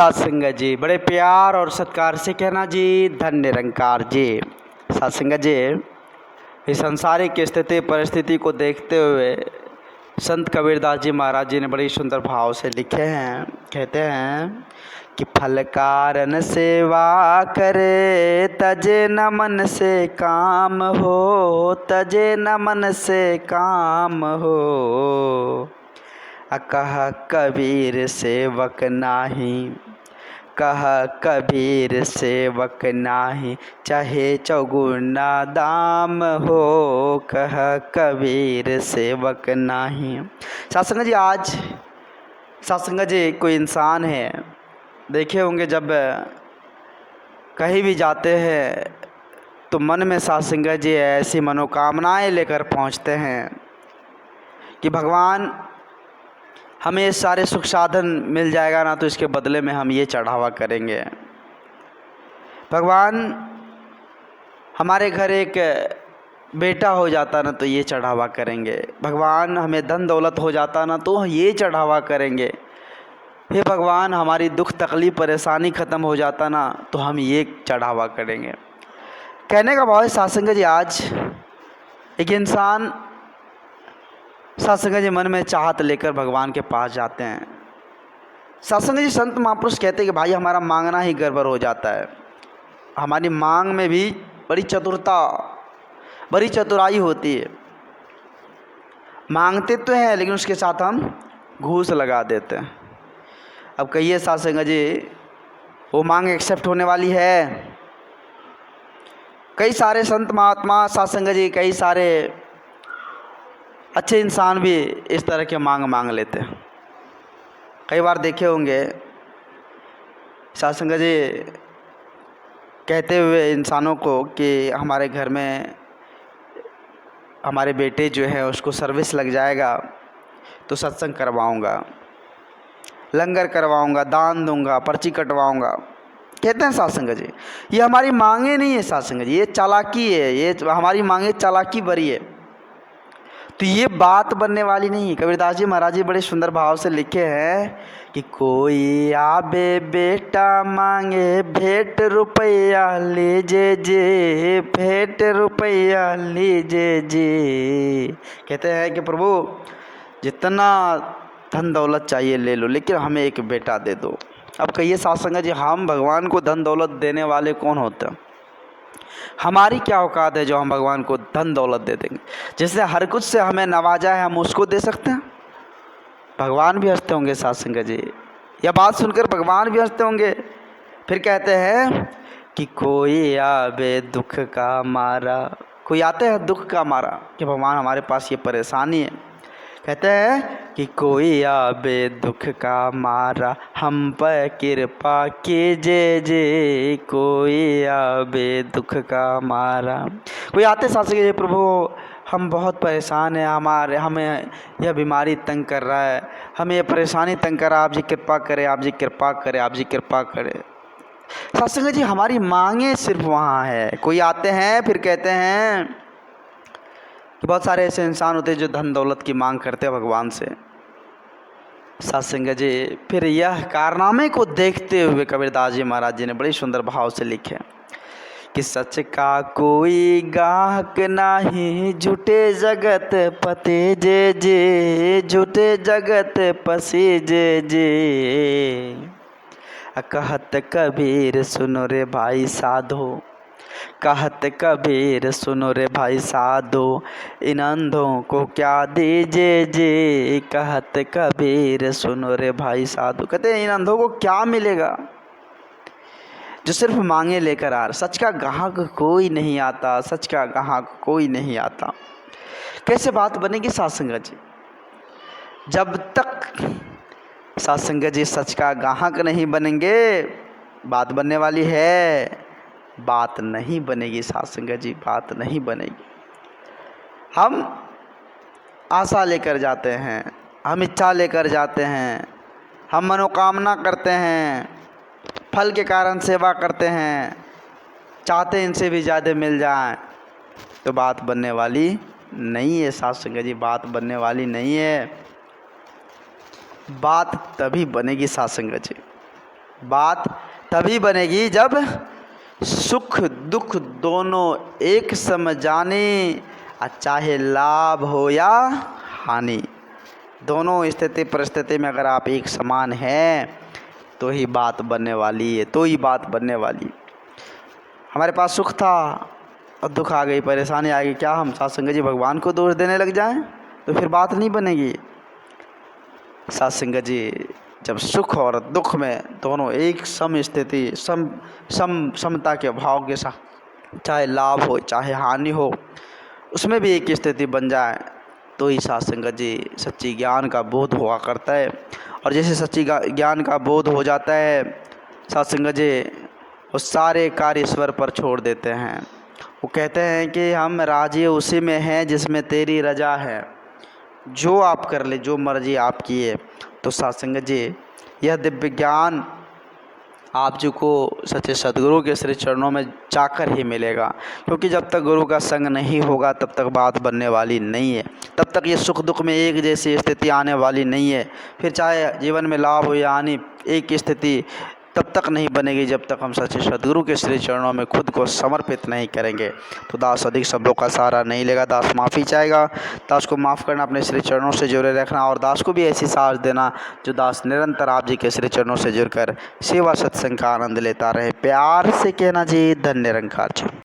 सात संगत जी, बड़े प्यार और सत्कार से कहना जी, धन निरंकार जी। सात संगत जी, इस संसारिक स्थिति परिस्थिति को देखते हुए संत कबीरदास जी महाराज जी ने बड़ी सुंदर भाव से लिखे हैं। कहते हैं कि फल कारण सेवा करे, तजे न मन से काम हो, तजे न मन से काम हो। कह कबीर सेवक नाही, कह कबीर सेवक नाही, चाहे चौगुना दाम हो, कह कबीर सेवक नाही। सत्संग जी, आज सत्संग जी कोई इंसान है, देखे होंगे जब कहीं भी जाते हैं तो मन में सत्संग जी ऐसी मनोकामनाएं लेकर पहुंचते हैं कि भगवान हमें सारे सुख साधन मिल जाएगा ना, तो इसके बदले में हम ये चढ़ावा करेंगे। भगवान हमारे घर एक बेटा हो जाता ना, तो ये चढ़ावा करेंगे। भगवान हमें धन दौलत हो जाता ना, तो ये चढ़ावा करेंगे। हे भगवान हमारी दुख तकलीफ परेशानी ख़त्म हो जाता ना, तो हम ये चढ़ावा करेंगे। कहने का भाव है सत्संग जी, आज एक इंसान सत्संग जी मन में चाहत लेकर भगवान के पास जाते हैं। सत्संग जी संत महापुरुष कहते हैं कि भाई हमारा मांगना ही गड़बड़ हो जाता है। हमारी मांग में भी बड़ी चतुरता बड़ी चतुराई होती है। मांगते तो हैं लेकिन उसके साथ हम घूस लगा देते हैं। अब कहिए सत्संग जी, वो मांग एक्सेप्ट होने वाली है? कई सारे संत महात्मा सत्संग जी, कई सारे अच्छे इंसान भी इस तरह के मांग लेते हैं। कई बार देखे होंगे सत्संग जी कहते हुए इंसानों को कि हमारे घर में हमारे बेटे जो है उसको सर्विस लग जाएगा तो सत्संग करवाऊंगा, लंगर करवाऊंगा, दान दूंगा, पर्ची कटवाऊंगा। कहते हैं सत्संग जी ये हमारी मांगे नहीं है, सत्संग जी ये चालाकी है, ये हमारी मांगे चालाकी भरी है, तो ये बात बनने वाली नहीं है। कबीरदास जी महाराज जी बड़े सुंदर भाव से लिखे हैं कि कोई आबे बेटा मांगे भेंट रुपया लीजे जे, भेंट रुपया लीजे जे। कहते हैं कि प्रभु जितना धन दौलत चाहिए ले लो, लेकिन हमें एक बेटा दे दो। अब कहिए सत्संग जी, हम भगवान को धन दौलत देने वाले कौन होते हैं? हमारी क्या औकात है जो हम भगवान को धन दौलत दे देंगे? जिसने हर कुछ से हमें नवाजा है, हम उसको दे सकते हैं? भगवान भी हंसते होंगे सत्संग जी, यह बात सुनकर भगवान भी हंसते होंगे। फिर कहते हैं कि कोई आवे दुख का मारा, कोई आते हैं दुख का मारा कि भगवान हमारे पास ये परेशानी है। कहते हैं कि कोई आवे दुख का मारा, हम पर कृपा कीजिए जे, कोई आवे दुख का मारा। कोई आते साथ से, प्रभु हम बहुत परेशान हैं, हमें यह बीमारी तंग कर रहा है, हमें यह परेशानी तंग कर रहा है, आप जी कृपा करें, आप जी कृपा करें, आप जी कृपा करें। सत्संग जी हमारी मांगे सिर्फ वहाँ है। कोई आते हैं फिर कहते हैं कि बहुत सारे ऐसे इंसान होते हैं जो धन दौलत की मांग करते हैं भगवान से। सत्संग जी फिर यह कारनामे को देखते हुए कबीरदास जी महाराज जी ने बड़ी सुंदर भाव से लिखे कि सच का कोई गाहक नाही, झूठे जगत पते जे जे, झूठे जगत पसी जे जे। कहत कबीर सुनो रे भाई साधो, कहत कबीर सुनो रे भाई साधो, इन अंधों को क्या दीजिए जे, कहत कबीर सुनो रे भाई साधो। कहते हैं इन अंधों को क्या मिलेगा जो सिर्फ मांगे लेकर आ रहे। सच का ग्राहक कोई नहीं आता, सच का ग्राहक कोई नहीं आता। कैसे बात बनेगी सत्संग जी? जब तक सत्संग जी सच का ग्राहक नहीं बनेंगे, बात बनने वाली है? बात नहीं बनेगी सत्संग जी, बात नहीं बनेगी। हम आशा लेकर जाते हैं, हम इच्छा लेकर जाते हैं, हम मनोकामना करते हैं, फल के कारण सेवा करते हैं, चाहते हैं इनसे भी ज़्यादा मिल जाए, तो बात बनने वाली नहीं है सत्संग जी, बात बनने वाली नहीं है। बात तभी बनेगी सत्संग जी बात तभी बनेगी जब सुख दुख दोनों एक सम जाने, चाहे लाभ हो या हानि। दोनों स्थिति परिस्थिति में अगर आप एक समान हैं तो ही बात बनने वाली है, तो ही बात बनने वाली। हमारे पास सुख था और दुख आ गई, परेशानी आ गई, क्या हम साथ संगत जी भगवान को दोष देने लग जाएं? तो फिर बात नहीं बनेगी। साथ संगत जी जब सुख और दुख में दोनों एक सम स्थिति समता के भाव के साथ, चाहे लाभ हो चाहे हानि हो, उसमें भी एक स्थिति बन जाए तो ही साथ संगत जी सच्ची ज्ञान का बोध हुआ करता है। और जैसे सच्ची ज्ञान का बोध हो जाता है साथ संगत जी, वो सारे कार्य ईश्वर पर छोड़ देते हैं। वो कहते हैं कि हम राजी उसी में हैं जिसमें तेरी रजा है, जो आप कर ले, जो मर्जी आपकी है। तो साथ संगत जी यह दिव्य ज्ञान आप जी को सच्चे सदगुरु के श्री चरणों में जाकर ही मिलेगा, क्योंकि जब तक गुरु का संग नहीं होगा तब तक बात बनने वाली नहीं है, तब तक ये सुख दुख में एक जैसी स्थिति आने वाली नहीं है। फिर चाहे जीवन में लाभ हो या हानि, एक स्थिति तब तक नहीं बनेगी जब तक हम सच्चे सदगुरु के श्री चरणों में खुद को समर्पित नहीं करेंगे। तो दास अधिक शब्दों का सहारा नहीं लेगा, दास माफ़ी चाहेगा, दास को माफ़ करना, अपने श्री चरणों से जुड़े रखना और दास को भी ऐसी साहस देना जो दास निरंतर आप जी के श्री चरणों से जुड़कर सेवा सत्संग का आनंद लेता रहे। प्यार से कहना जी, धन्य निरंकार जी।